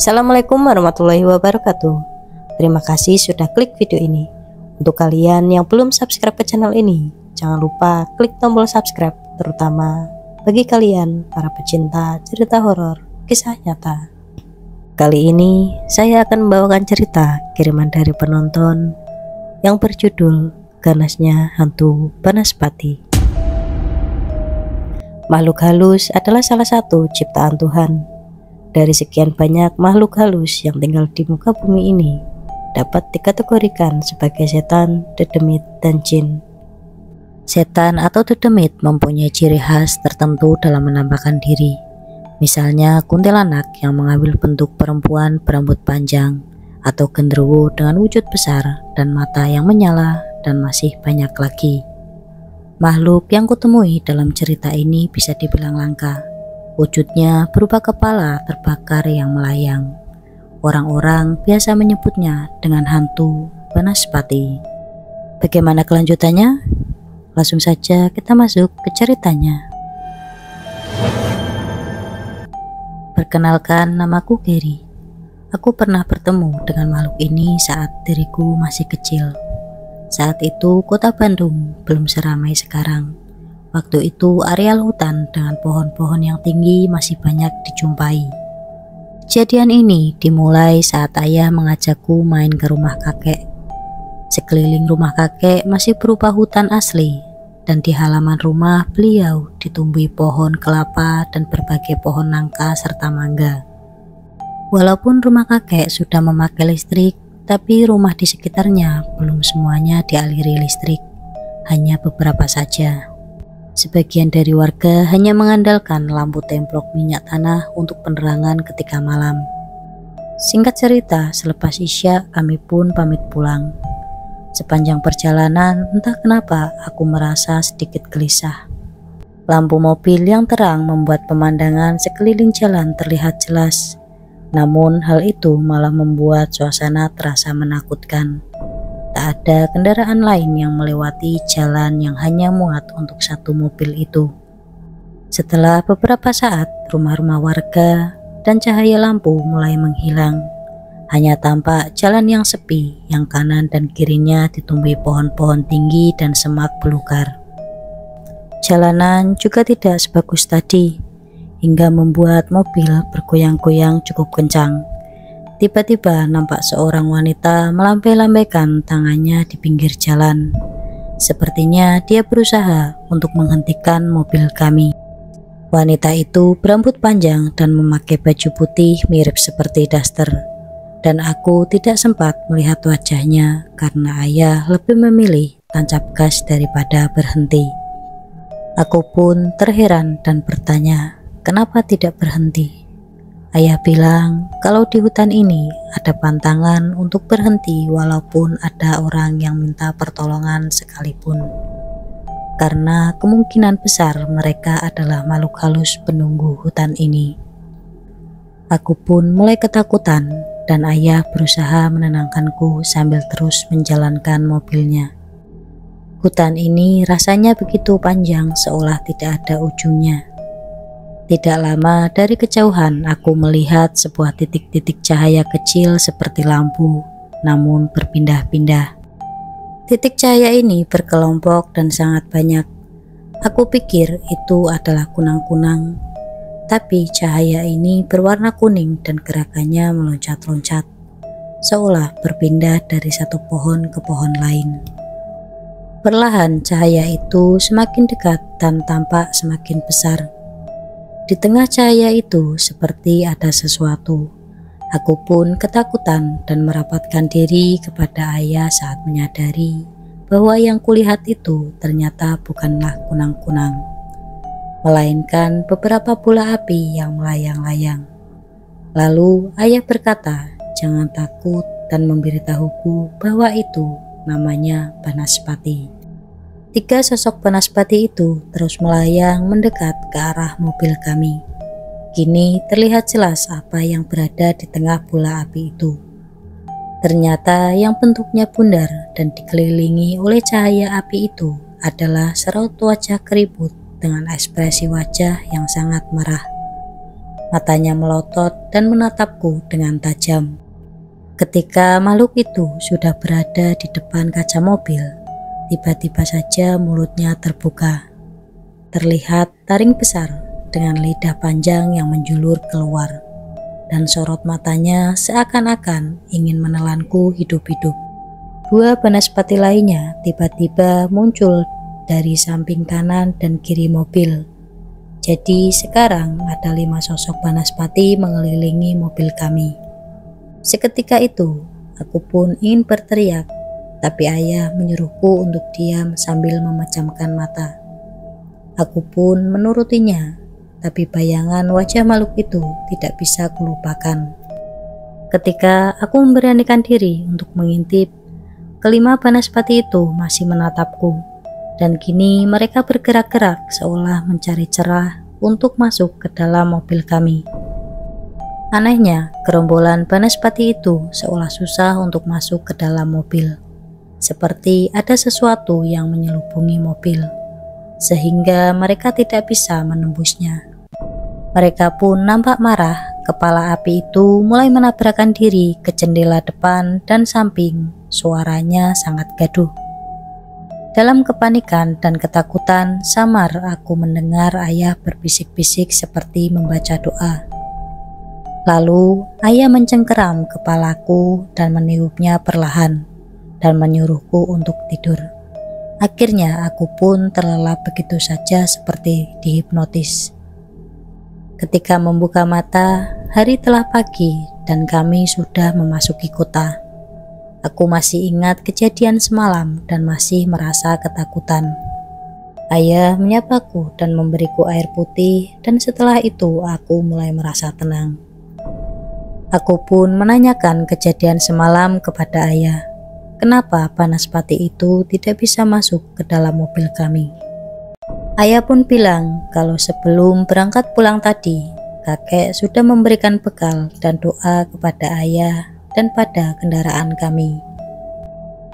Assalamualaikum warahmatullahi wabarakatuh. Terima kasih sudah klik video ini. Untuk kalian yang belum subscribe ke channel ini, jangan lupa klik tombol subscribe, terutama bagi kalian para pecinta cerita horor kisah nyata. Kali ini saya akan membawakan cerita kiriman dari penonton yang berjudul Ganasnya Hantu Banaspati. Makhluk halus adalah salah satu ciptaan Tuhan. Dari sekian banyak makhluk halus yang tinggal di muka bumi ini, dapat dikategorikan sebagai setan, dedemit, dan jin. Setan atau dedemit mempunyai ciri khas tertentu dalam menampakkan diri. Misalnya kuntilanak yang mengambil bentuk perempuan berambut panjang, atau genderuwo dengan wujud besar dan mata yang menyala, dan masih banyak lagi. Makhluk yang kutemui dalam cerita ini bisa dibilang langka. Wujudnya berupa kepala terbakar yang melayang. Orang-orang biasa menyebutnya dengan hantu Banaspati. Bagaimana kelanjutannya? Langsung saja kita masuk ke ceritanya. Perkenalkan, namaku Gary. Aku pernah bertemu dengan makhluk ini saat diriku masih kecil. Saat itu kota Bandung belum seramai sekarang. Waktu itu areal hutan dengan pohon-pohon yang tinggi masih banyak dijumpai. Kejadian ini dimulai saat ayah mengajakku main ke rumah kakek. Sekeliling rumah kakek masih berupa hutan asli, dan di halaman rumah beliau ditumbuhi pohon kelapa dan berbagai pohon nangka serta mangga. Walaupun rumah kakek sudah memakai listrik, tapi rumah di sekitarnya belum semuanya dialiri listrik, hanya beberapa saja. Sebagian dari warga hanya mengandalkan lampu templok minyak tanah untuk penerangan ketika malam. Singkat cerita, selepas Isya kami pun pamit pulang. Sepanjang perjalanan, entah kenapa aku merasa sedikit gelisah. Lampu mobil yang terang membuat pemandangan sekeliling jalan terlihat jelas. Namun hal itu malah membuat suasana terasa menakutkan. Tak ada kendaraan lain yang melewati jalan yang hanya muat untuk satu mobil itu. Setelah beberapa saat, rumah-rumah warga dan cahaya lampu mulai menghilang. Hanya tampak jalan yang sepi, yang kanan dan kirinya ditumbuhi pohon-pohon tinggi dan semak belukar. Jalanan juga tidak sebagus tadi, hingga membuat mobil bergoyang-goyang cukup kencang. Tiba-tiba nampak seorang wanita melambai-lambaikan tangannya di pinggir jalan. Sepertinya dia berusaha untuk menghentikan mobil kami. Wanita itu berambut panjang dan memakai baju putih mirip seperti daster. Dan aku tidak sempat melihat wajahnya karena ayah lebih memilih tancap gas daripada berhenti. Aku pun terheran dan bertanya, kenapa tidak berhenti? Ayah bilang kalau di hutan ini ada pantangan untuk berhenti walaupun ada orang yang minta pertolongan sekalipun. Karena kemungkinan besar mereka adalah makhluk halus penunggu hutan ini. Aku pun mulai ketakutan dan ayah berusaha menenangkanku sambil terus menjalankan mobilnya. Hutan ini rasanya begitu panjang seolah tidak ada ujungnya. Tidak lama dari kejauhan aku melihat sebuah titik-titik cahaya kecil seperti lampu, namun berpindah-pindah. Titik cahaya ini berkelompok dan sangat banyak. Aku pikir itu adalah kunang-kunang, tapi cahaya ini berwarna kuning dan gerakannya meloncat-loncat, seolah berpindah dari satu pohon ke pohon lain. Perlahan cahaya itu semakin dekat dan tampak semakin besar. Di tengah cahaya itu seperti ada sesuatu. Aku pun ketakutan dan merapatkan diri kepada ayah saat menyadari bahwa yang kulihat itu ternyata bukanlah kunang-kunang, melainkan beberapa bola api yang melayang-layang. Lalu ayah berkata, jangan takut, dan memberitahuku bahwa itu namanya Banaspati. 3 sosok Banaspati itu terus melayang mendekat ke arah mobil kami. Kini terlihat jelas apa yang berada di tengah bola api itu. Ternyata yang bentuknya bundar dan dikelilingi oleh cahaya api itu adalah seraut wajah keriput dengan ekspresi wajah yang sangat marah. Matanya melotot dan menatapku dengan tajam. Ketika makhluk itu sudah berada di depan kaca mobil, tiba-tiba saja mulutnya terbuka. Terlihat taring besar dengan lidah panjang yang menjulur keluar, dan sorot matanya seakan-akan ingin menelanku hidup-hidup. Dua banaspati lainnya tiba-tiba muncul dari samping kanan dan kiri mobil. Jadi sekarang ada 5 sosok banaspati mengelilingi mobil kami. Seketika itu, aku pun ingin berteriak, tapi ayah menyuruhku untuk diam sambil memejamkan mata. Aku pun menurutinya, tapi bayangan wajah makhluk itu tidak bisa kulupakan. Ketika aku memberanikan diri untuk mengintip, kelima banaspati itu masih menatapku, dan kini mereka bergerak-gerak seolah mencari celah untuk masuk ke dalam mobil kami. Anehnya, gerombolan banaspati itu seolah susah untuk masuk ke dalam mobil, seperti ada sesuatu yang menyelubungi mobil, sehingga mereka tidak bisa menembusnya. Mereka pun nampak marah. Kepala api itu mulai menabrakkan diri ke jendela depan dan samping. Suaranya sangat gaduh. Dalam kepanikan dan ketakutan, samar aku mendengar ayah berbisik-bisik seperti membaca doa. Lalu ayah mencengkeram kepalaku dan meniupnya perlahan dan menyuruhku untuk tidur. Akhirnya aku pun terlelap begitu saja seperti dihipnotis. Ketika membuka mata, hari telah pagi dan kami sudah memasuki kota. Aku masih ingat kejadian semalam dan masih merasa ketakutan. Ayah menyapaku dan memberiku air putih, dan setelah itu aku mulai merasa tenang. Aku pun menanyakan kejadian semalam kepada ayah. Kenapa banaspati itu tidak bisa masuk ke dalam mobil kami? Ayah pun bilang kalau sebelum berangkat pulang tadi, kakek sudah memberikan bekal dan doa kepada ayah dan pada kendaraan kami.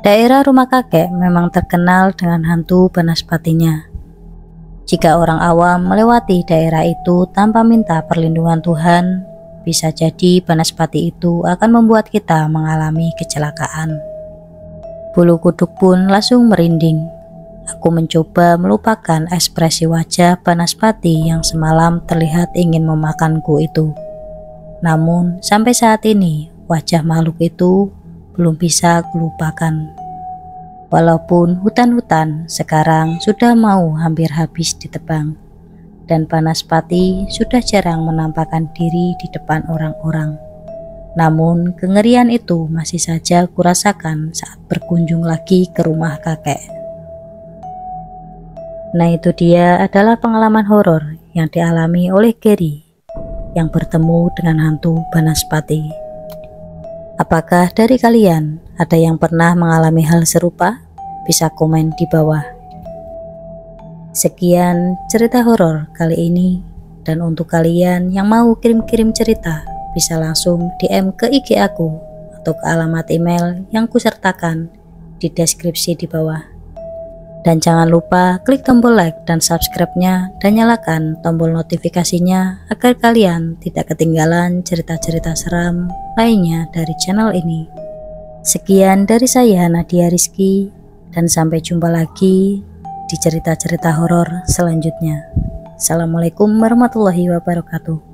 Daerah rumah kakek memang terkenal dengan hantu banaspatinya. Jika orang awam melewati daerah itu tanpa minta perlindungan Tuhan, bisa jadi banaspati itu akan membuat kita mengalami kecelakaan. Bulu kuduk pun langsung merinding. Aku mencoba melupakan ekspresi wajah banaspati yang semalam terlihat ingin memakanku itu. Namun sampai saat ini wajah makhluk itu belum bisa kulupakan. Walaupun hutan-hutan sekarang sudah mau hampir habis ditebang, dan banaspati sudah jarang menampakkan diri di depan orang-orang. Namun kengerian itu masih saja kurasakan saat berkunjung lagi ke rumah kakek. Nah, itu dia adalah pengalaman horor yang dialami oleh Gary yang bertemu dengan hantu banaspati. Apakah dari kalian ada yang pernah mengalami hal serupa? Bisa komen di bawah. Sekian cerita horor kali ini, dan untuk kalian yang mau kirim-kirim cerita bisa langsung DM ke IG aku atau ke alamat email yang kusertakan di deskripsi di bawah. Dan jangan lupa klik tombol like dan subscribe-nya dan nyalakan tombol notifikasinya agar kalian tidak ketinggalan cerita-cerita seram lainnya dari channel ini. Sekian dari saya, Nadia Rizky, dan sampai jumpa lagi di cerita-cerita horor selanjutnya. Assalamualaikum warahmatullahi wabarakatuh.